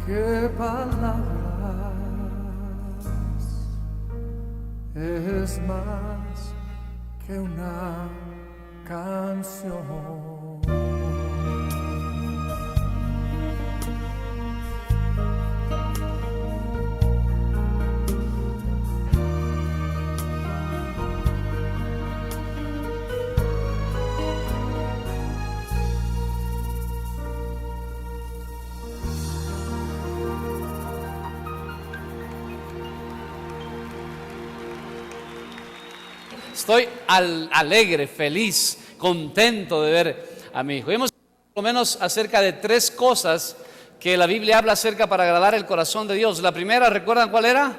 qué palabras es más que una canción. Estoy alegre, feliz, contento de ver a mi hijo. Hemos por lo menos acerca de 3 cosas que la Biblia habla acerca para agradar el corazón de Dios. La primera, ¿recuerdan cuál era?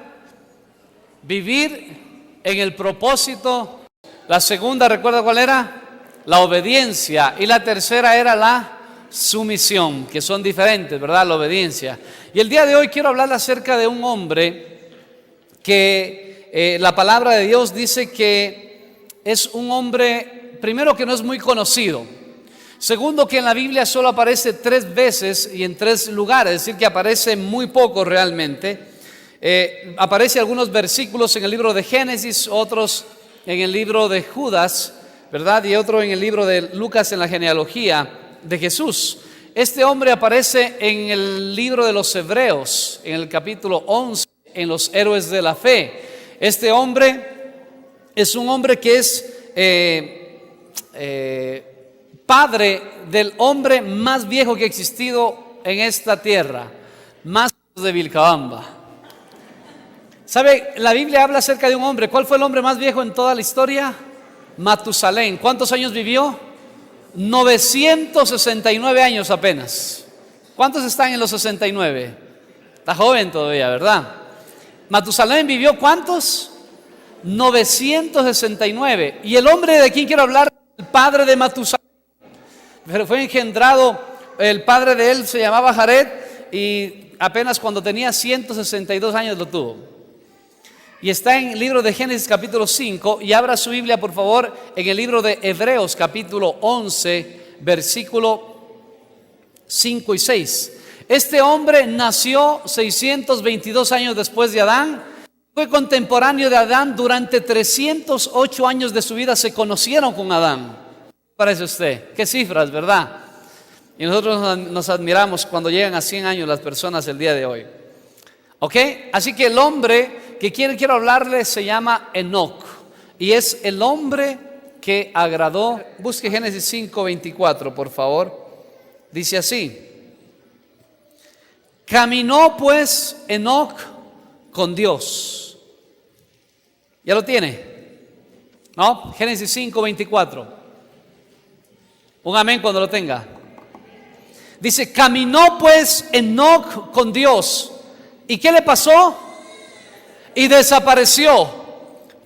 Vivir en el propósito. La segunda, ¿recuerdan cuál era? La obediencia. Y la tercera era la sumisión, que son diferentes, ¿verdad? La obediencia. Y el día de hoy quiero hablar acerca de un hombre que la palabra de Dios dice que es un hombre, primero, que no es muy conocido. Segundo, que en la Biblia solo aparece 3 veces y en 3 lugares, es decir, que aparece muy poco realmente. Aparece algunos versículos en el libro de Génesis, otros en el libro de Judas, ¿verdad? Y otro en el libro de Lucas, en la genealogía de Jesús. Este hombre aparece en el libro de los Hebreos, en el capítulo 11, en los héroes de la fe. Este hombre es un hombre que es padre del hombre más viejo que ha existido en esta tierra, más de Vilcabamba. ¿Sabe? La Biblia habla acerca de un hombre. ¿Cuál fue el hombre más viejo en toda la historia? Matusalén. ¿Cuántos años vivió? 969 años apenas. ¿Cuántos están en los 69? Está joven todavía, ¿verdad? Matusalén vivió ¿cuántos? 969. Y el hombre de quien quiero hablar, el padre de Matusalén, pero fue engendrado, el padre de él se llamaba Jared, y apenas cuando tenía 162 años lo tuvo. Y está en el libro de Génesis capítulo 5, y abra su Biblia por favor en el libro de Hebreos capítulo 11, versículo 5 y 6. Este hombre nació 622 años después de Adán. Fue contemporáneo de Adán. Durante 308 años de su vida se conocieron con Adán. ¿Qué parece usted? Qué cifras, ¿verdad? Y nosotros nos admiramos cuando llegan a 100 años las personas el día de hoy. ¿Ok? Así que el hombre que quiero hablarle se llama Enoc. Y es el hombre que agradó. Busque Génesis 5:24, por favor. Dice así: caminó pues Enoc con Dios. ¿Ya lo tiene? ¿No? Génesis 5:24. Un amén cuando lo tenga. Dice, caminó pues Enoc con Dios. ¿Y qué le pasó? Y desapareció,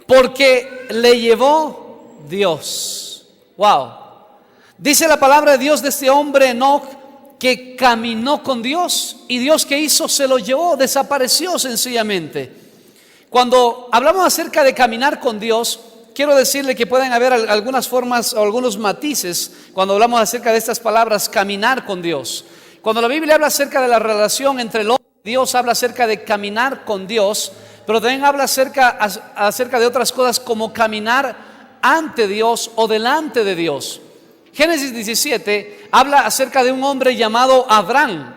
porque le llevó Dios. Wow. Dice la palabra de Dios de este hombre Enoc que caminó con Dios, y Dios, ¿qué hizo? Se lo llevó, desapareció sencillamente. Cuando hablamos acerca de caminar con Dios, quiero decirle que pueden haber algunas formas o algunos matices cuando hablamos acerca de estas palabras, caminar con Dios. Cuando la Biblia habla acerca de la relación entre el hombre y Dios, habla acerca de caminar con Dios, pero también habla acerca de otras cosas como caminar ante Dios o delante de Dios. Génesis 17 habla acerca de un hombre llamado Abraham.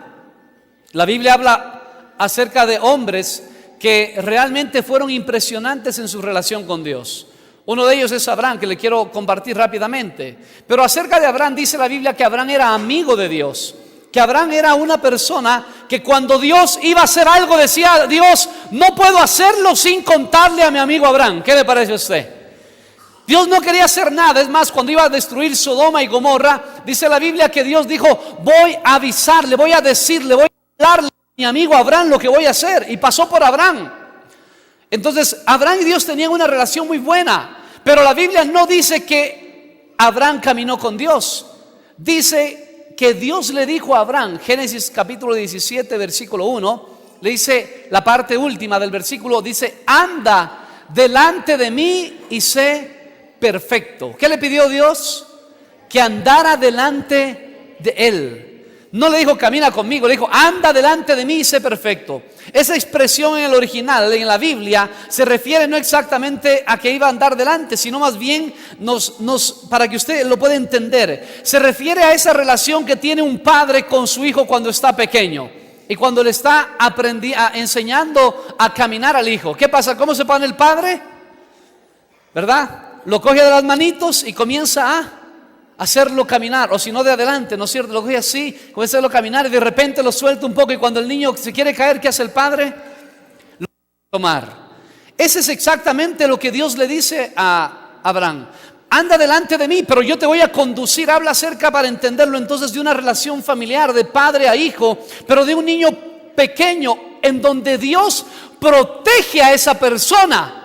La Biblia habla acerca de hombres que realmente fueron impresionantes en su relación con Dios. Uno de ellos es Abraham, que le quiero compartir rápidamente. Pero acerca de Abraham dice la Biblia que Abraham era amigo de Dios, que Abraham era una persona que cuando Dios iba a hacer algo decía: Dios, no puedo hacerlo sin contarle a mi amigo Abraham. ¿Qué le parece a usted? Dios no quería hacer nada. Es más, cuando iba a destruir Sodoma y Gomorra, dice la Biblia que Dios dijo: voy a avisarle, voy a decirle, voy a hablarle a mi amigo Abraham lo que voy a hacer. Y pasó por Abraham. Entonces Abraham y Dios tenían una relación muy buena, pero la Biblia no dice que Abraham caminó con Dios. Dice que Dios le dijo a Abraham, Génesis capítulo 17 versículo 1, le dice la parte última del versículo, dice: anda delante de mí y sé perfecto. ¿Qué le pidió Dios? Que andara delante de él. No le dijo camina conmigo, le dijo anda delante de mí y sé perfecto. Esa expresión en el original, en la Biblia, se refiere no exactamente a que iba a andar delante, sino más bien, para que usted lo pueda entender, se refiere a esa relación que tiene un padre con su hijo cuando está pequeño y cuando le está enseñando a caminar al hijo. ¿Qué pasa? ¿Cómo se pone el padre? ¿Verdad? Lo coge de las manitos y comienza a hacerlo caminar, o si no de adelante, ¿no es cierto? Lo coge así, comienza a hacerlo caminar y de repente lo suelta un poco y cuando el niño se quiere caer, ¿qué hace el padre? Lo tomar. Ese es exactamente lo que Dios le dice a Abraham. Anda delante de mí, pero yo te voy a conducir. Habla acerca, para entenderlo entonces, de una relación familiar de padre a hijo, pero de un niño pequeño en donde Dios protege a esa persona.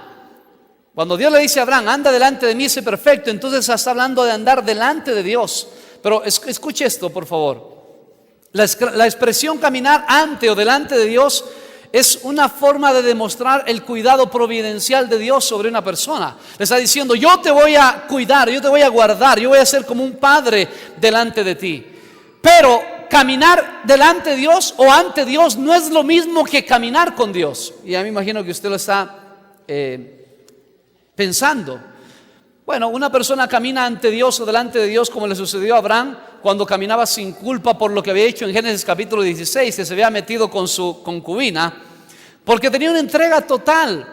Cuando Dios le dice a Abraham, anda delante de mí, sé perfecto, entonces está hablando de andar delante de Dios. Pero escuche esto, por favor. La expresión caminar ante o delante de Dios es una forma de demostrar el cuidado providencial de Dios sobre una persona. Le está diciendo, yo te voy a cuidar, yo te voy a guardar, yo voy a ser como un padre delante de ti. Pero caminar delante de Dios o ante Dios no es lo mismo que caminar con Dios. Y a mí me imagino que usted lo está pensando. Bueno, una persona camina ante Dios o delante de Dios como le sucedió a Abraham cuando caminaba sin culpa por lo que había hecho en Génesis capítulo 16, que se había metido con su concubina, porque tenía una entrega total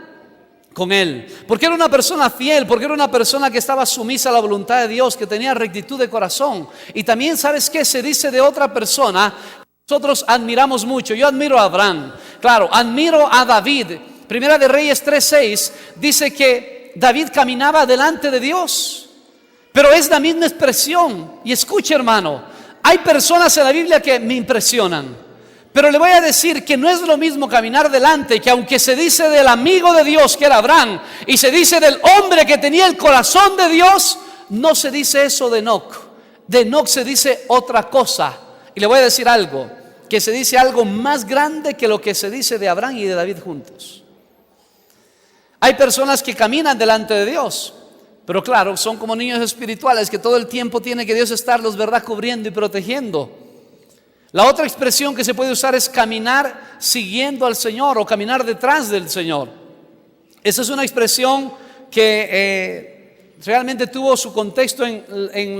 con él, porque era una persona fiel, porque era una persona que estaba sumisa a la voluntad de Dios, que tenía rectitud de corazón. Y también, ¿sabes qué? Se dice de otra persona, nosotros admiramos mucho. Yo admiro a Abraham, claro, admiro a David. Primera de Reyes 3:6 dice que David caminaba delante de Dios, pero es la misma expresión. Y escuche, hermano, hay personas en la Biblia que me impresionan, pero le voy a decir que no es lo mismo caminar delante, que aunque se dice del amigo de Dios que era Abraham y se dice del hombre que tenía el corazón de Dios, no se dice eso de Enoc. De Enoc se dice otra cosa. Y le voy a decir algo, que se dice algo más grande que lo que se dice de Abraham y de David juntos. Hay personas que caminan delante de Dios, pero claro, son como niños espirituales que todo el tiempo tiene que Dios estarlos, ¿verdad?, cubriendo y protegiendo. La otra expresión que se puede usar es caminar siguiendo al Señor o caminar detrás del Señor. Esa es una expresión que realmente tuvo su contexto en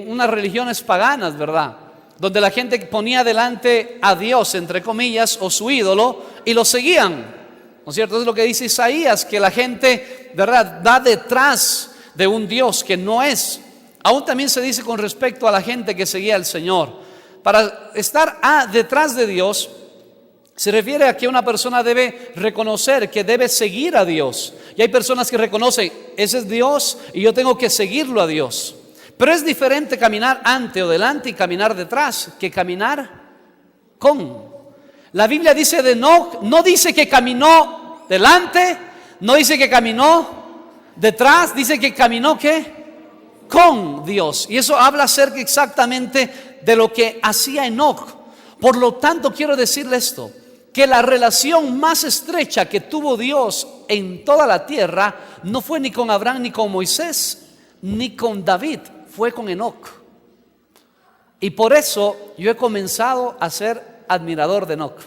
unas religiones paganas, ¿verdad?, donde la gente ponía delante a Dios, entre comillas, o su ídolo, y lo seguían. ¿No es cierto? Es lo que dice Isaías, que la gente, ¿verdad?, va detrás de un Dios que no es. Aún también se dice con respecto a la gente que seguía al Señor. Para estar detrás de Dios, se refiere a que una persona debe reconocer que debe seguir a Dios. Y hay personas que reconocen, ese es Dios y yo tengo que seguirlo a Dios. Pero es diferente caminar ante o delante y caminar detrás que caminar con. La Biblia dice de Enoc, no dice que caminó delante, no dice que caminó detrás, dice que caminó ¿qué? Con Dios. Y eso habla acerca exactamente de lo que hacía Enoc. Por lo tanto, quiero decirle esto, que la relación más estrecha que tuvo Dios en toda la tierra no fue ni con Abraham, ni con Moisés, ni con David, fue con Enoc. Y por eso yo he comenzado a ser admirador de Enoc.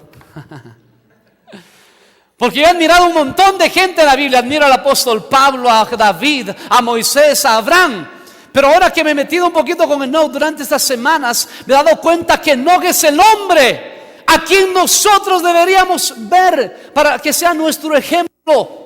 Porque yo he admirado un montón de gente en la Biblia. Admiro al apóstol Pablo, a David, a Moisés, a Abraham. Pero ahora que me he metido un poquito con Enoc durante estas semanas, me he dado cuenta que Enoc es el hombre a quien nosotros deberíamos ver para que sea nuestro ejemplo.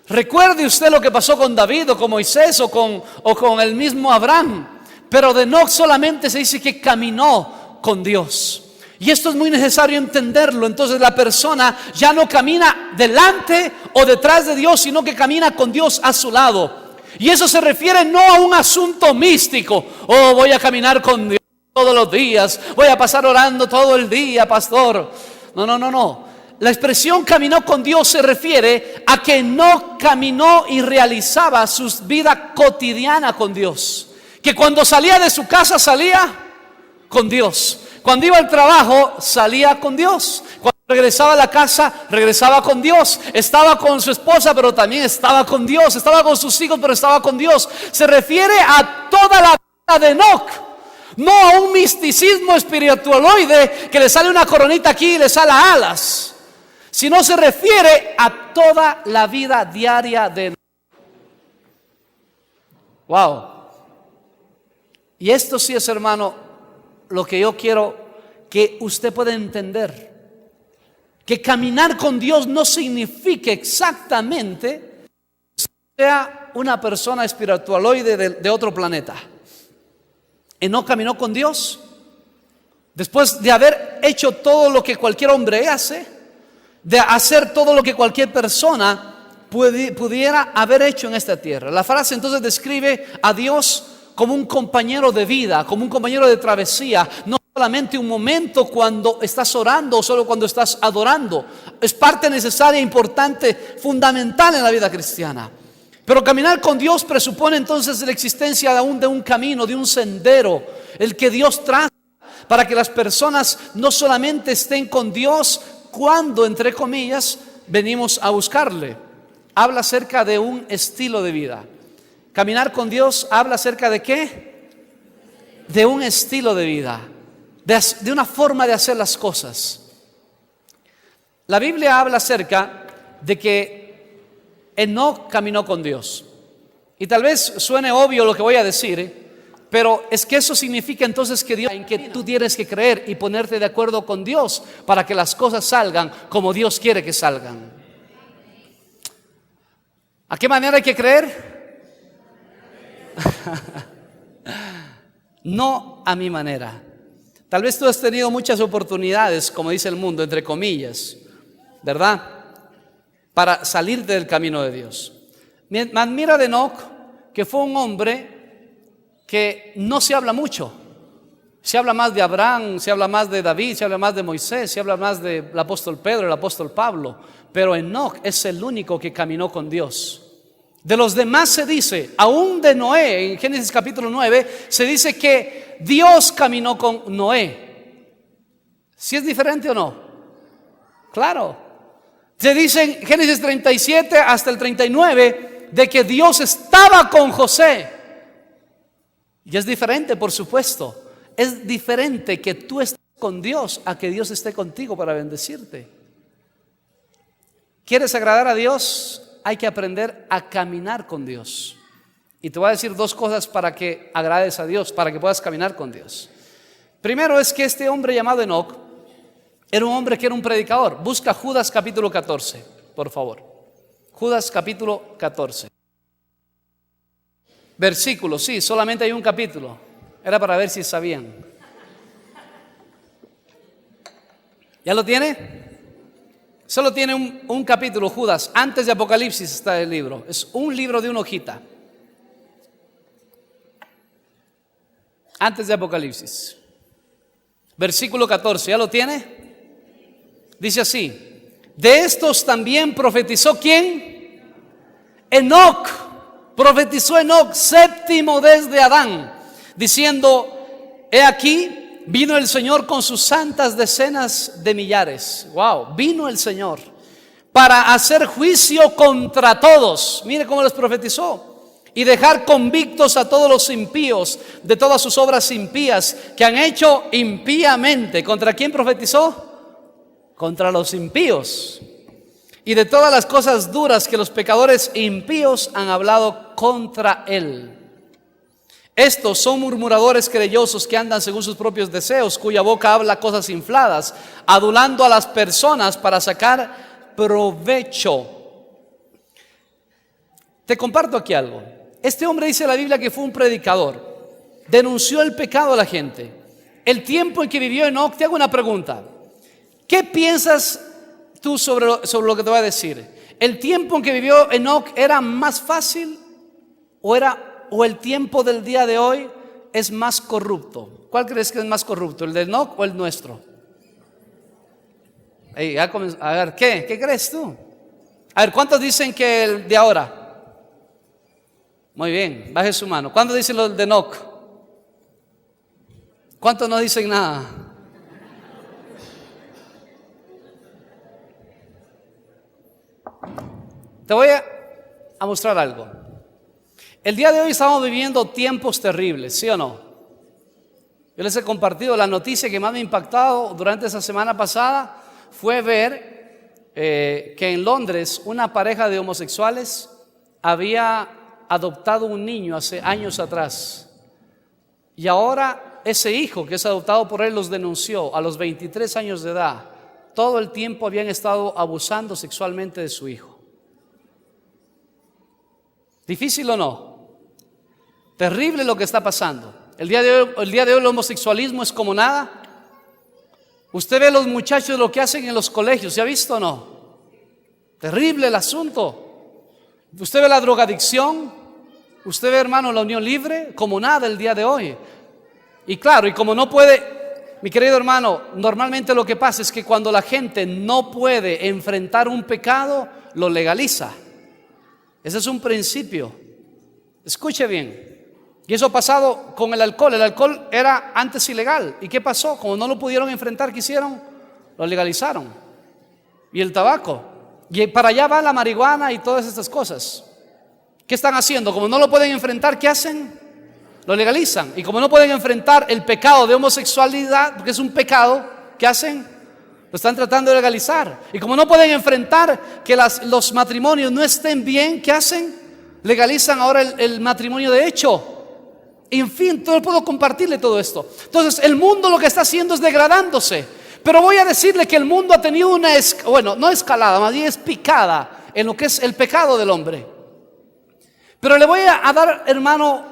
Recuerde usted lo que pasó con David o con Moisés o con el mismo Abraham. Pero de Enoc solamente se dice que caminó con Dios. Y esto es muy necesario entenderlo. Entonces la persona ya no camina delante o detrás de Dios, sino que camina con Dios a su lado. Y eso se refiere no a un asunto místico. Oh, voy a caminar con Dios todos los días, voy a pasar orando todo el día, pastor. No. La expresión caminó con Dios se refiere a que no caminó y realizaba su vida cotidiana con Dios. Que cuando salía de su casa salía con Dios. Cuando iba al trabajo salía con Dios. Cuando regresaba a la casa regresaba con Dios. Estaba con su esposa pero también estaba con Dios. Estaba con sus hijos pero estaba con Dios. Se refiere a toda la vida de Enoc. No a un misticismo espiritualoide que le sale una coronita aquí y le sale alas, sino se refiere a toda la vida diaria de Enoc. Wow. Y esto sí es, hermano, lo que yo quiero que usted pueda entender. Que caminar con Dios no significa exactamente que sea una persona espiritualoide de otro planeta. Enoc caminó con Dios después de haber hecho todo lo que cualquier hombre hace, de hacer todo lo que cualquier persona pudiera haber hecho en esta tierra. La frase entonces describe a Dios como un compañero de vida, como un compañero de travesía, no solamente un momento cuando estás orando o solo cuando estás adorando. Es parte necesaria, importante, fundamental en la vida cristiana. Pero caminar con Dios presupone entonces la existencia aún de un camino, de un sendero, el que Dios traza para que las personas no solamente estén con Dios cuando, entre comillas, venimos a buscarle. Habla acerca de un estilo de vida. Caminar con Dios habla acerca de ¿qué? De un estilo de vida, de una forma de hacer las cosas. La Biblia habla acerca de que Enoc caminó con Dios. Y tal vez suene obvio lo que voy a decir, pero es que eso significa entonces que Dios, en que tú tienes que creer y ponerte de acuerdo con Dios para que las cosas salgan como Dios quiere que salgan. ¿A qué manera hay que creer? No a mi manera. Tal vez tú has tenido muchas oportunidades, como dice el mundo, entre comillas, ¿verdad?, para salir del camino de Dios. Me admira de Enoc que fue un hombre que no se habla mucho. Se habla más de Abraham, se habla más de David, se habla más de Moisés, se habla más del apóstol Pedro, el apóstol Pablo. Pero Enoc es el único que caminó con Dios. De los demás se dice, aún de Noé, en Génesis capítulo 9, se dice que Dios caminó con Noé. ¿Sí es diferente o no? Claro. Se dice en Génesis 37 hasta el 39 de que Dios estaba con José. Y es diferente, por supuesto. Es diferente que tú estés con Dios a que Dios esté contigo para bendecirte. ¿Quieres agradar a Dios? Hay que aprender a caminar con Dios. Y te voy a decir dos cosas para que agrades a Dios, para que puedas caminar con Dios. Primero es que este hombre llamado Enoc era un hombre que era un predicador. Busca Judas capítulo 14, por favor. Judas capítulo 14. Versículo, sí, solamente hay un capítulo. Era para ver si sabían. ¿Ya lo tiene? Solo tiene un capítulo, Judas. Antes de Apocalipsis está el libro. Es un libro de una hojita. Antes de Apocalipsis. Versículo 14, ¿ya lo tiene? Dice así: de estos también profetizó ¿quién? Enoc. Profetizó Enoc, séptimo desde Adán, diciendo: he aquí, vino el Señor con sus santas decenas de millares. Wow, vino el Señor para hacer juicio contra todos. Mire cómo les profetizó. Y dejar convictos a todos los impíos de todas sus obras impías que han hecho impíamente. ¿Contra quién profetizó? Contra los impíos. Y de todas las cosas duras que los pecadores impíos han hablado contra él. Estos son murmuradores querellosos que andan según sus propios deseos, cuya boca habla cosas infladas, adulando a las personas para sacar provecho. Te comparto aquí algo. Este hombre, dice la Biblia, que fue un predicador. Denunció el pecado a la gente. El tiempo en que vivió Enoc, te hago una pregunta. ¿Qué piensas tú sobre lo que te voy a decir? ¿El tiempo en que vivió Enoc era más fácil o el tiempo del día de hoy es más corrupto? ¿Cuál crees que es más corrupto, el de Enoc o el nuestro? A ver, ¿qué crees tú? A ver, ¿cuántos dicen que el de ahora? Muy bien, baje su mano. ¿Cuántos dicen lo de Enoc? ¿Cuántos no dicen nada? Te voy a mostrar algo. El día de hoy estamos viviendo tiempos terribles, ¿sí o no? Yo les he compartido la noticia que más me ha impactado durante esa semana pasada fue ver que en Londres una pareja de homosexuales había adoptado un niño hace años atrás. Y ahora ese hijo que es adoptado por él los denunció a los 23 años de edad. Todo el tiempo habían estado abusando sexualmente de su hijo. ¿Difícil o no? Terrible lo que está pasando. El día de hoy el homosexualismo es como nada. Usted ve a los muchachos lo que hacen en los colegios, ¿se ha visto o no? Terrible el asunto. Usted ve la drogadicción, usted ve, hermano, la unión libre como nada el día de hoy. Y claro, y como no puede, mi querido hermano, normalmente lo que pasa es que cuando la gente no puede enfrentar un pecado, lo legaliza. Ese es un principio. Escuche bien. Y eso ha pasado con el alcohol. El alcohol era antes ilegal. ¿Y qué pasó? Como no lo pudieron enfrentar, ¿qué hicieron? Lo legalizaron. Y el tabaco. Y para allá va la marihuana y todas estas cosas. ¿Qué están haciendo? Como no lo pueden enfrentar, ¿qué hacen? Lo legalizan. Y como no pueden enfrentar el pecado de homosexualidad, porque es un pecado, ¿qué hacen? Lo están tratando de legalizar. Y como no pueden enfrentar que los matrimonios no estén bien, ¿qué hacen? Legalizan ahora el matrimonio de hecho. En fin, todo puedo compartirle todo esto. Entonces, el mundo lo que está haciendo es degradándose. Pero voy a decirle que el mundo ha tenido una, no escalada, más bien es picada en lo que es el pecado del hombre. Pero le voy a dar, hermano,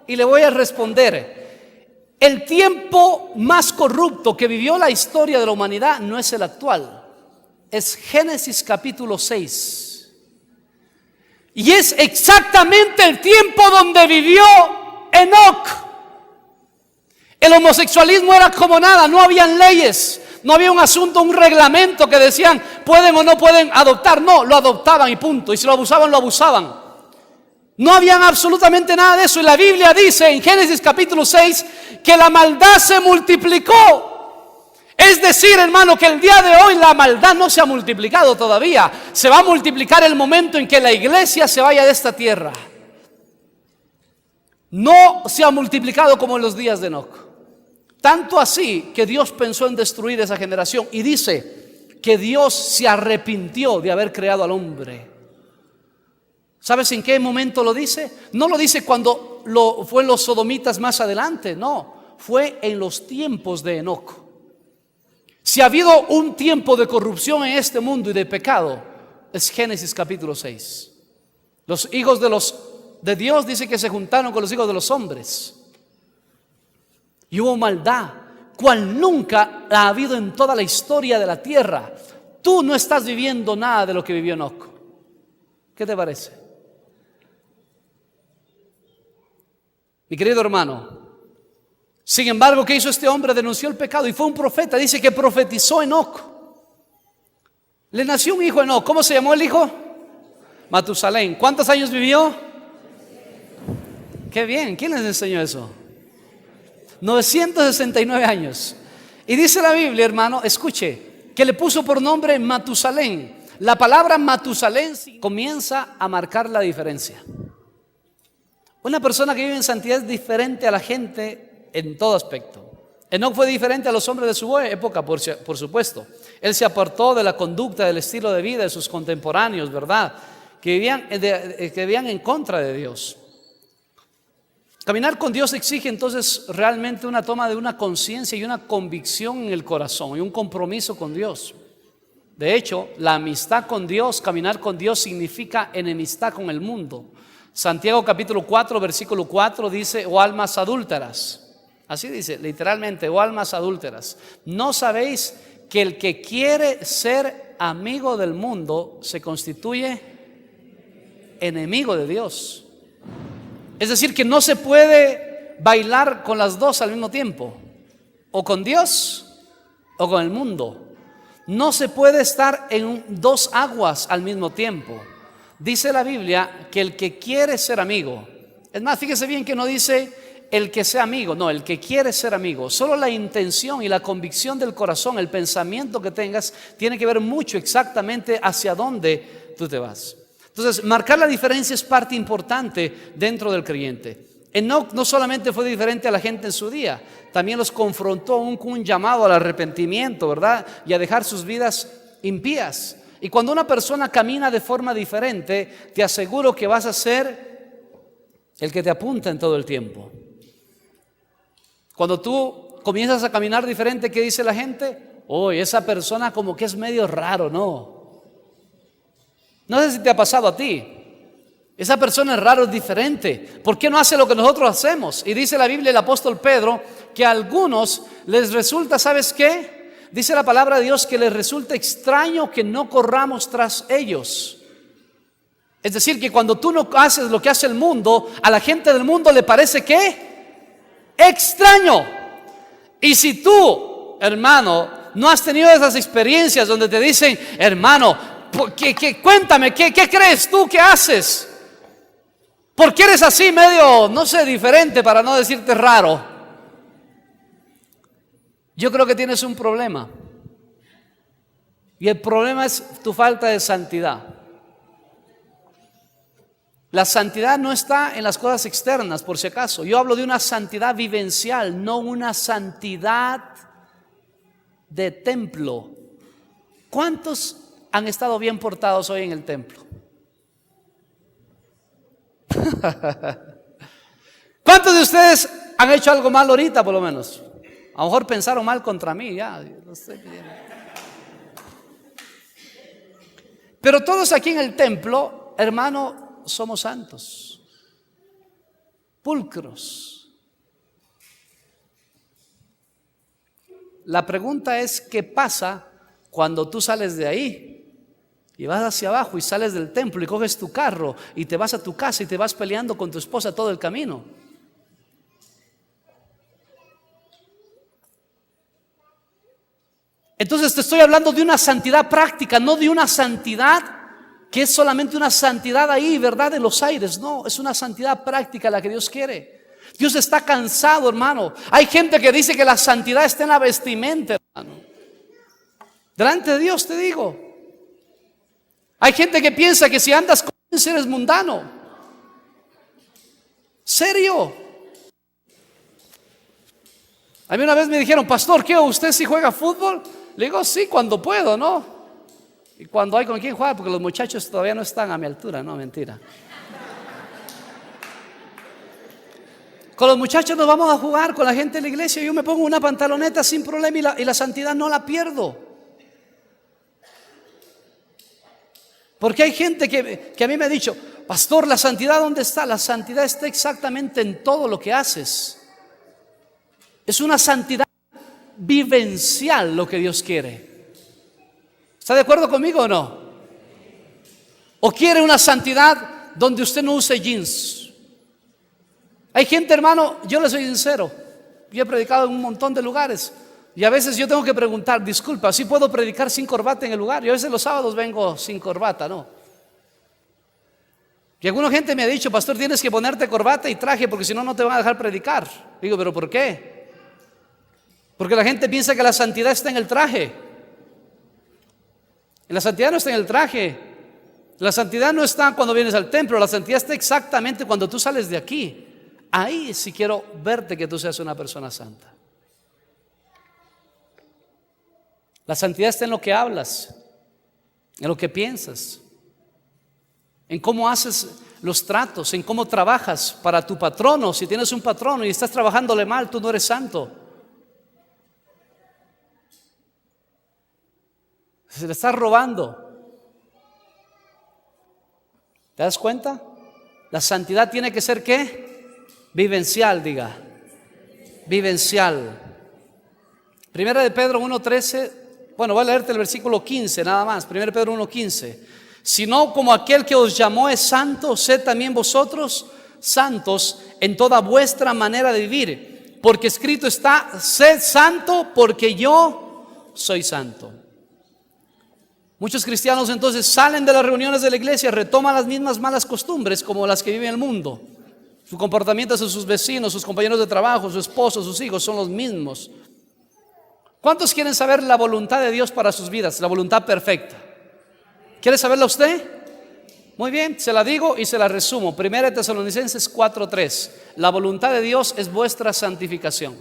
y le voy a responder. El tiempo más corrupto que vivió la historia de la humanidad no es el actual. Es Génesis capítulo 6. Y es exactamente el tiempo donde vivió Enoc. El homosexualismo era como nada, no habían leyes, no había un asunto, un reglamento que decían pueden o no pueden adoptar. No, lo adoptaban y punto. Y si lo abusaban, lo abusaban. No habían absolutamente nada de eso. Y la Biblia dice en Génesis capítulo 6 que la maldad se multiplicó. Es decir, hermano, que el día de hoy la maldad no se ha multiplicado todavía. Se va a multiplicar el momento en que la iglesia se vaya de esta tierra. No se ha multiplicado como en los días de Enoc. Tanto así que Dios pensó en destruir esa generación. Y dice que Dios se arrepintió de haber creado al hombre. ¿Sabes en qué momento lo dice? No lo dice cuando fue en los sodomitas más adelante. No, fue en los tiempos de Enoc. Si ha habido un tiempo de corrupción en este mundo y de pecado, es Génesis capítulo 6. Los hijos de Dios dice que se juntaron con los hijos de los hombres. Y hubo maldad, cual nunca ha habido en toda la historia de la tierra. Tú no estás viviendo nada de lo que vivió Enoc. ¿Qué te parece? Mi querido hermano, sin embargo, ¿qué hizo este hombre? Denunció el pecado y fue un profeta. Dice que profetizó Enoc. Le nació un hijo a Enoc. ¿Cómo se llamó el hijo? Matusalén. ¿Cuántos años vivió? Qué bien. ¿Quién les enseñó eso? 969 años. Y dice la Biblia, hermano, escuche, que le puso por nombre Matusalén. La palabra Matusalén comienza a marcar la diferencia. Una persona que vive en santidad es diferente a la gente en todo aspecto. Enoc fue diferente a los hombres de su época, por supuesto. Él se apartó de la conducta, del estilo de vida de sus contemporáneos, ¿verdad? Que vivían en contra de Dios. Caminar con Dios exige entonces realmente una toma de una conciencia y una convicción en el corazón y un compromiso con Dios. De hecho, la amistad con Dios, caminar con Dios significa enemistad con el mundo. Santiago capítulo 4, versículo 4 dice, oh almas adúlteras. Así dice, literalmente, oh almas adúlteras. ¿No sabéis que el que quiere ser amigo del mundo se constituye enemigo de Dios? Es decir, que no se puede bailar con las dos al mismo tiempo. O con Dios o con el mundo. No se puede estar en dos aguas al mismo tiempo. Dice la Biblia que el que quiere ser amigo, es más, fíjese bien que no dice el que sea amigo, no, el que quiere ser amigo. Solo la intención y la convicción del corazón, el pensamiento que tengas, tiene que ver mucho exactamente hacia dónde tú te vas. Entonces, marcar la diferencia es parte importante dentro del creyente. Enoc no solamente fue diferente a la gente en su día, también los confrontó aún con un llamado al arrepentimiento, ¿verdad? Y a dejar sus vidas impías. Y cuando una persona camina de forma diferente, te aseguro que vas a ser el que te apunta en todo el tiempo. Cuando tú comienzas a caminar diferente, ¿qué dice la gente? Oye, esa persona como que es medio raro, ¿no? No sé si te ha pasado a ti. Esa persona es raro, es diferente. ¿Por qué no hace lo que nosotros hacemos? Y dice la Biblia, el apóstol Pedro, que a algunos les resulta, ¿sabes qué? Dice la palabra de Dios que les resulta extraño que no corramos tras ellos. Es decir, que cuando tú no haces lo que hace el mundo, a la gente del mundo le parece ¿qué? Extraño. Y si tú, hermano, no has tenido esas experiencias donde te dicen, hermano, cuéntame, ¿qué crees tú que haces? ¿Por qué eres así medio, no sé, diferente, para no decirte raro? Yo creo que tienes un problema. Y el problema es tu falta de santidad. La santidad no está en las cosas externas, por si acaso. Yo hablo de una santidad vivencial, no una santidad de templo. ¿Cuántos han estado bien portados hoy en el templo? ¿Cuántos de ustedes han hecho algo mal ahorita, por lo menos? A lo mejor pensaron mal contra mí, ya. No sé. Pero todos aquí en el templo, hermano, somos santos, pulcros. La pregunta es, ¿qué pasa cuando tú sales de ahí y vas hacia abajo y sales del templo y coges tu carro y te vas a tu casa y te vas peleando con tu esposa todo el camino? Entonces te estoy hablando de una santidad práctica, no de una santidad que es solamente una santidad ahí, ¿verdad? En los aires. No, es una santidad práctica la que Dios quiere. Dios está cansado, hermano. Hay gente que dice que la santidad está en la vestimenta, hermano. Delante de Dios te digo. Hay gente que piensa que si andas con él eres mundano. ¿Serio? A mí una vez me dijeron, pastor, ¿qué? ¿Usted sí juega fútbol? Le digo, sí, cuando puedo, ¿no? Y cuando hay con quién jugar, porque los muchachos todavía no están a mi altura. No, mentira. Con los muchachos nos vamos a jugar, con la gente de la iglesia. Yo me pongo una pantaloneta sin problema y la santidad no la pierdo. Porque hay gente que a mí me ha dicho, pastor, ¿la santidad dónde está? La santidad está exactamente en todo lo que haces. Es una santidad vivencial lo que Dios quiere. ¿Está de acuerdo conmigo o no? ¿O quiere una santidad donde usted no use jeans? Hay gente, hermano, yo le soy sincero, yo he predicado en un montón de lugares y a veces yo tengo que preguntar, disculpa, ¿sí puedo predicar sin corbata en el lugar? Yo a veces los sábados vengo sin corbata, ¿no? Y alguna gente me ha dicho, pastor, tienes que ponerte corbata y traje porque si no, no te van a dejar predicar. Digo, ¿pero por qué? Porque la gente piensa que la santidad está en el traje. La santidad no está en el traje. La santidad no está cuando vienes al templo. La santidad está exactamente cuando tú sales de aquí. Ahí sí quiero verte que tú seas una persona santa. La santidad está en lo que hablas, en lo que piensas, en cómo haces los tratos, en cómo trabajas para tu patrono. Si tienes un patrono y estás trabajándole mal, tú no eres santo. Se le estás robando. ¿Te das cuenta? La santidad tiene que ser ¿qué? Vivencial, diga. Vivencial. Primera de Pedro 1:13. Bueno, voy a leerte el versículo 15 nada más. Primera de Pedro 1:15. Sino como aquel que os llamó es santo, sed también vosotros santos en toda vuestra manera de vivir. Porque escrito está, sed santo porque yo soy santo. Muchos cristianos entonces salen de las reuniones de la iglesia, retoman las mismas malas costumbres como las que vive el mundo. Su comportamiento hacia sus vecinos, sus compañeros de trabajo, su esposo, sus hijos son los mismos. ¿Cuántos quieren saber la voluntad de Dios para sus vidas? La voluntad perfecta. ¿Quiere saberla usted? Muy bien, se la digo y se la resumo. 1 Tesalonicenses 4:3. La voluntad de Dios es vuestra santificación.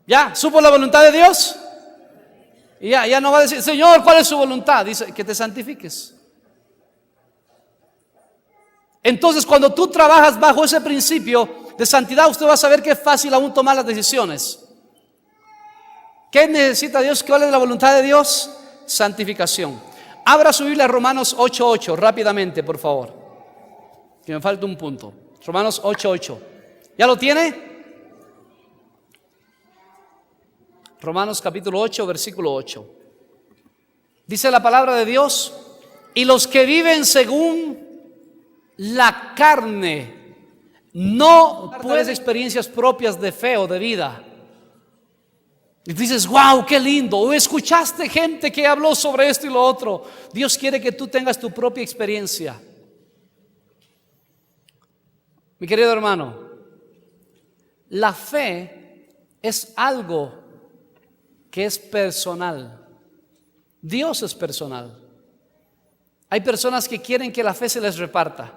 ¿Ya? ¿Supo la voluntad de Dios? Y ya no va a decir, Señor, ¿cuál es su voluntad? Dice, que te santifiques. Entonces, cuando tú trabajas bajo ese principio de santidad, usted va a saber que es fácil aún tomar las decisiones. ¿Qué necesita Dios? ¿Cuál es la voluntad de Dios? Santificación. Abra su Biblia a Romanos 8:8 rápidamente, por favor, que me falta un punto. Romanos 8:8. ¿Ya lo tiene? Romanos capítulo 8, versículo 8. Dice la palabra de Dios: y los que viven según la carne no pueden experiencias propias de fe o de vida. Y dices, wow, qué lindo. O escuchaste gente que habló sobre esto y lo otro. Dios quiere que tú tengas tu propia experiencia. Mi querido hermano, la fe es algo que es personal. Dios es personal. Hay personas que quieren que la fe se les reparta.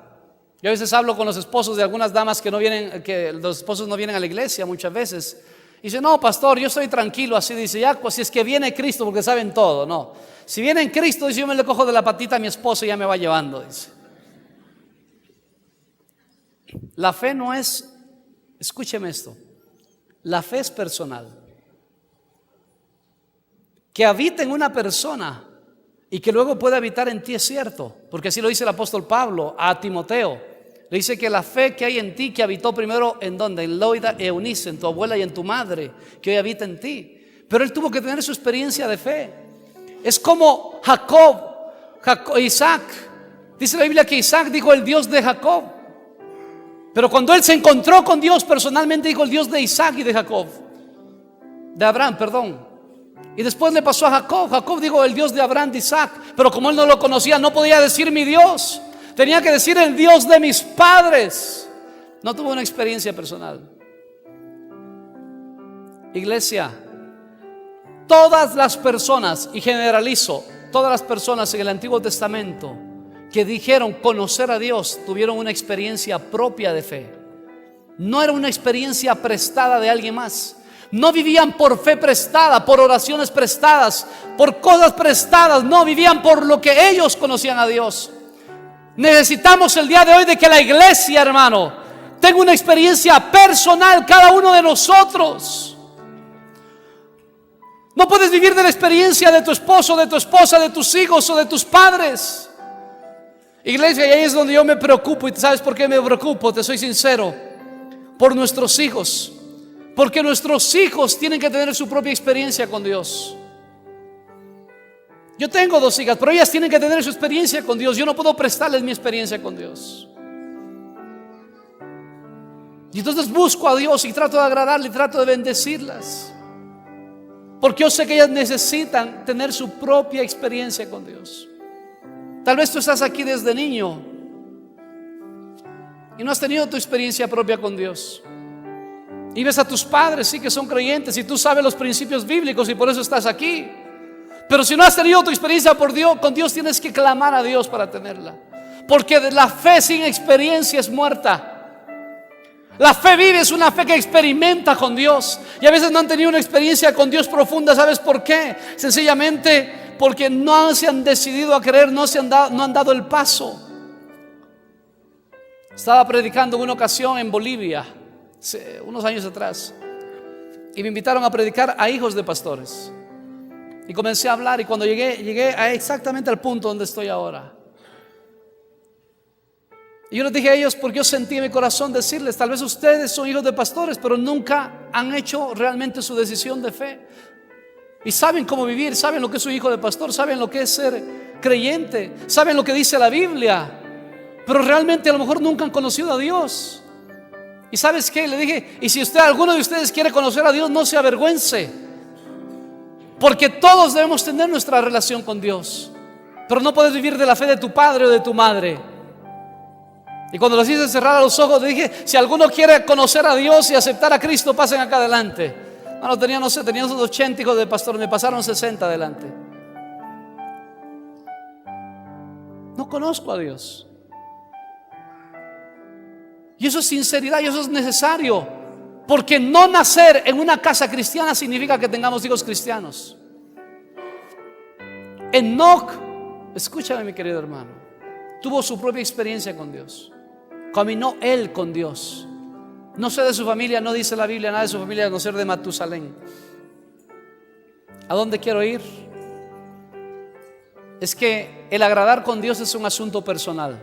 Yo a veces hablo con los esposos de algunas damas que no vienen, que los esposos no vienen a la iglesia muchas veces. Y dice, no, pastor, yo estoy tranquilo así. Dice, ya, pues si es que viene Cristo, porque saben todo. No, si viene en Cristo, dice, yo me le cojo de la patita a mi esposo y ya me va llevando, dice. La fe no es, escúcheme esto, la fe es personal. Que habita en una persona y que luego puede habitar en ti es cierto, porque así lo dice el apóstol Pablo a Timoteo. Le dice que la fe que hay en ti, que habitó primero en donde, en Loida y Eunice, en tu abuela y en tu madre, que hoy habita en ti. Pero él tuvo que tener su experiencia de fe. Es como Isaac. Dice la Biblia que Isaac dijo el Dios de Jacob. Pero cuando él se encontró con Dios personalmente, dijo el Dios de Isaac y de Jacob. De Abraham, perdón. Y después le pasó a Jacob. Jacob dijo el Dios de Abraham, de Isaac. Pero como él no lo conocía, no podía decir mi Dios. Tenía que decir el Dios de mis padres. No tuvo una experiencia personal. Iglesia, todas las personas, y generalizo, todas las personas en el Antiguo Testamento que dijeron conocer a Dios, tuvieron una experiencia propia de fe. No era una experiencia prestada de alguien más. No vivían por fe prestada, por oraciones prestadas, por cosas prestadas. No, vivían por lo que ellos conocían a Dios. Necesitamos el día de hoy de que la iglesia, hermano, tenga una experiencia personal, cada uno de nosotros. No puedes vivir de la experiencia de tu esposo, de tu esposa, de tus hijos o de tus padres. Iglesia, y ahí es donde yo me preocupo. ¿Y sabes por qué me preocupo? Te soy sincero. Por nuestros hijos. Porque nuestros hijos tienen que tener su propia experiencia con Dios. Yo tengo 2 hijas, pero ellas tienen que tener su experiencia con Dios. Yo no puedo prestarles mi experiencia con Dios. Y entonces busco a Dios y trato de agradarle, y trato de bendecirlas. Porque yo sé que ellas necesitan tener su propia experiencia con Dios. Tal vez tú estás aquí desde niño y no has tenido tu experiencia propia con Dios. Y ves a tus padres, sí, que son creyentes, y tú sabes los principios bíblicos y por eso estás aquí. Pero si no has tenido tu experiencia con Dios, tienes que clamar a Dios para tenerla. Porque la fe sin experiencia es muerta. La fe viva es una fe que experimenta con Dios. Y a veces no han tenido una experiencia con Dios profunda. ¿Sabes por qué? Sencillamente porque no se han decidido a creer, no han dado el paso. Estaba predicando en una ocasión en Bolivia, unos años atrás, y me invitaron a predicar a hijos de pastores. Y comencé a hablar, y cuando llegué exactamente al punto donde estoy ahora. Y yo les dije a ellos, porque yo sentí en mi corazón decirles, tal vez ustedes son hijos de pastores, pero nunca han hecho realmente su decisión de fe. Y saben cómo vivir, saben lo que es un hijo de pastor, saben lo que es ser creyente, saben lo que dice la Biblia, pero realmente a lo mejor nunca han conocido a Dios. Y ¿sabes qué? Le dije, y si alguno de ustedes quiere conocer a Dios, no se avergüence, porque todos debemos tener nuestra relación con Dios. Pero no puedes vivir de la fe de tu padre o de tu madre. Y cuando les hice cerrar los ojos, le dije, si alguno quiere conocer a Dios y aceptar a Cristo, pasen acá adelante. Bueno, tenían unos 80 hijos de pastor, me pasaron 60 adelante. no conozco a Dios. Y eso es sinceridad y eso es necesario, porque no nacer en una casa cristiana significa que tengamos hijos cristianos. Enoc, escúchame mi querido hermano, tuvo su propia experiencia con Dios. Caminó él con Dios. No sé de su familia, no dice la Biblia nada de su familia, a no ser de Matusalén. ¿A dónde quiero ir? Es que el agradar con Dios es un asunto personal.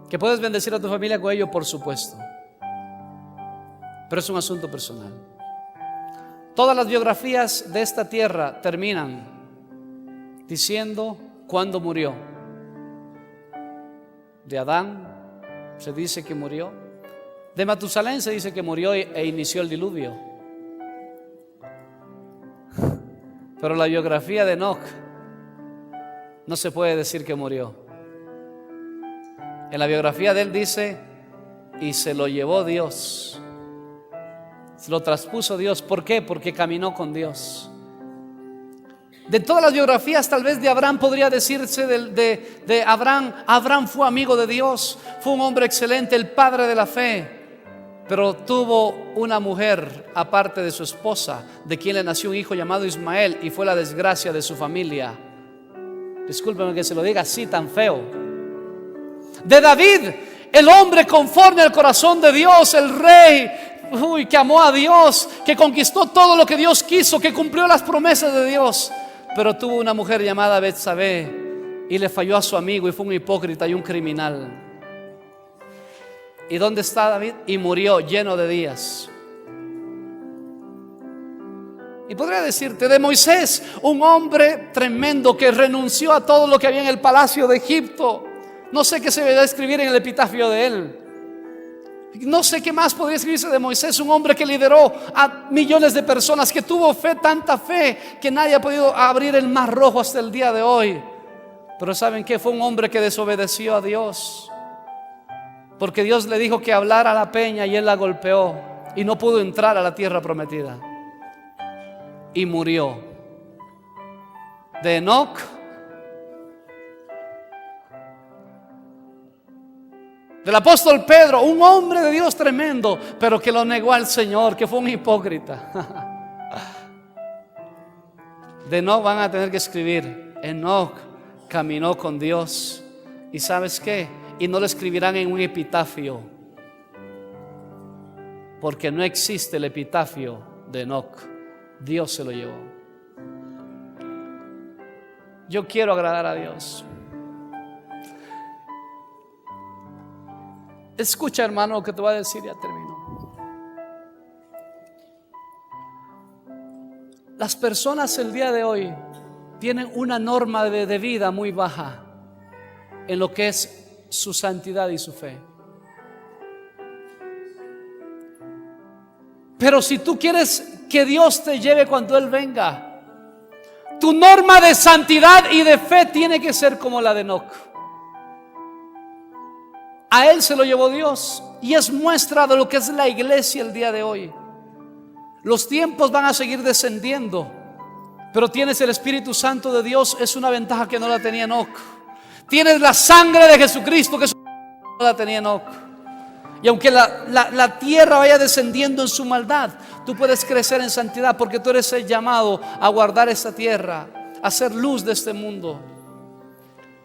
Que puedes bendecir a tu familia con ello, por supuesto, pero es un asunto personal. Todas las biografías de esta tierra terminan diciendo cuándo murió. De Adán se dice que murió. De Matusalén se dice que murió e inició el diluvio. Pero la biografía de Enoc no se puede decir que murió. En la biografía de él dice: y se lo llevó Dios, se lo traspuso Dios. ¿Por qué? Porque caminó con Dios. De todas las biografías, tal vez de Abraham podría decirse de Abraham. Abraham fue amigo de Dios, fue un hombre excelente, el padre de la fe, pero tuvo una mujer aparte de su esposa, de quien le nació un hijo llamado Ismael, y fue la desgracia de su familia. Discúlpeme que se lo diga así tan feo. De David, el hombre conforme al corazón de Dios, el rey que amó a Dios, que conquistó todo lo que Dios quiso, que cumplió las promesas de Dios, pero tuvo una mujer llamada Betsabé y le falló a su amigo y fue un hipócrita y un criminal. ¿Y dónde está David? Y murió lleno de días. Y podría decirte de Moisés, un hombre tremendo que renunció a todo lo que había en el palacio de Egipto. No sé qué se va a escribir en el epitafio de él. No sé qué más podría escribirse de Moisés, un hombre que lideró a millones de personas, que tuvo fe, tanta fe que nadie ha podido abrir el mar rojo hasta el día de hoy. Pero ¿saben qué? Fue un hombre que desobedeció a Dios, porque Dios le dijo que hablara a la peña y él la golpeó y no pudo entrar a la tierra prometida y murió. De Enoc, del apóstol Pedro, un hombre de Dios tremendo, pero que lo negó al Señor, que fue un hipócrita. De Enoc van a tener que escribir: Enoc caminó con Dios. ¿Y sabes qué? Y no lo escribirán en un epitafio, porque no existe el epitafio de Enoc. Dios se lo llevó. Yo quiero agradar a Dios. Escucha, hermano, lo que te voy a decir, ya termino. Las personas el día de hoy tienen una norma de vida muy baja en lo que es su santidad y su fe. Pero si tú quieres que Dios te lleve cuando Él venga, tu norma de santidad y de fe tiene que ser como la de Enoc. A él se lo llevó Dios y es muestra de lo que es la iglesia el día de hoy. Los tiempos van a seguir descendiendo, pero tienes el Espíritu Santo de Dios, es una ventaja que no la tenía Enoc. Tienes la sangre de Jesucristo, que no la tenía Enoc. Y aunque la tierra vaya descendiendo en su maldad, tú puedes crecer en santidad, porque tú eres el llamado a guardar esta tierra, a ser luz de este mundo.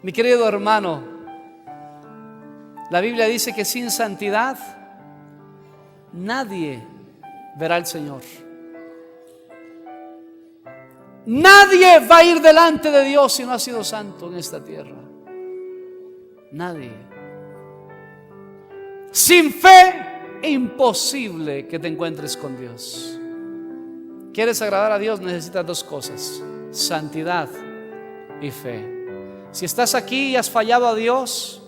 Mi querido hermano, la Biblia dice que sin santidad nadie verá al Señor. Nadie va a ir delante de Dios si no ha sido santo en esta tierra. Nadie. Sin fe, imposible que te encuentres con Dios. ¿Quieres agradar a Dios? Necesitas dos cosas: santidad y fe. Si estás aquí y has fallado a Dios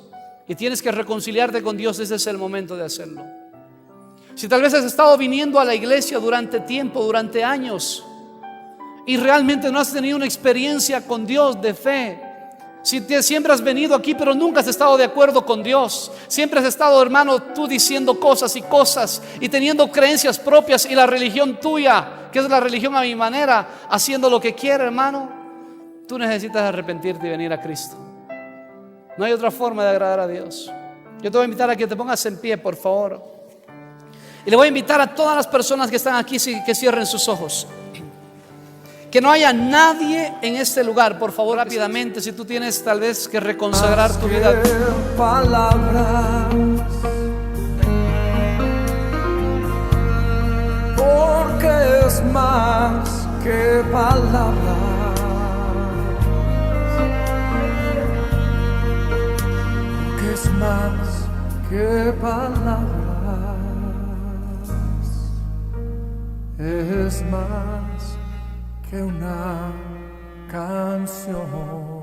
y tienes que reconciliarte con Dios, ese es el momento de hacerlo. Si tal vez has estado viniendo a la iglesia durante tiempo, durante años, y realmente no has tenido una experiencia con Dios de fe, si siempre has venido aquí pero nunca has estado de acuerdo con Dios, siempre has estado, hermano, tú diciendo cosas y teniendo creencias propias y la religión tuya, que es la religión a mi manera, haciendo lo que quiere, hermano, tú necesitas arrepentirte y venir a Cristo. No hay otra forma de agradar a Dios. Yo te voy a invitar a que te pongas en pie, por favor. Y le voy a invitar a todas las personas que están aquí que cierren sus ojos. Que no haya nadie en este lugar, por favor, rápidamente, si tú tienes tal vez que reconsagrar tu vida. Palabras, porque es más que palabras, porque es más que palabras, es más que una canción.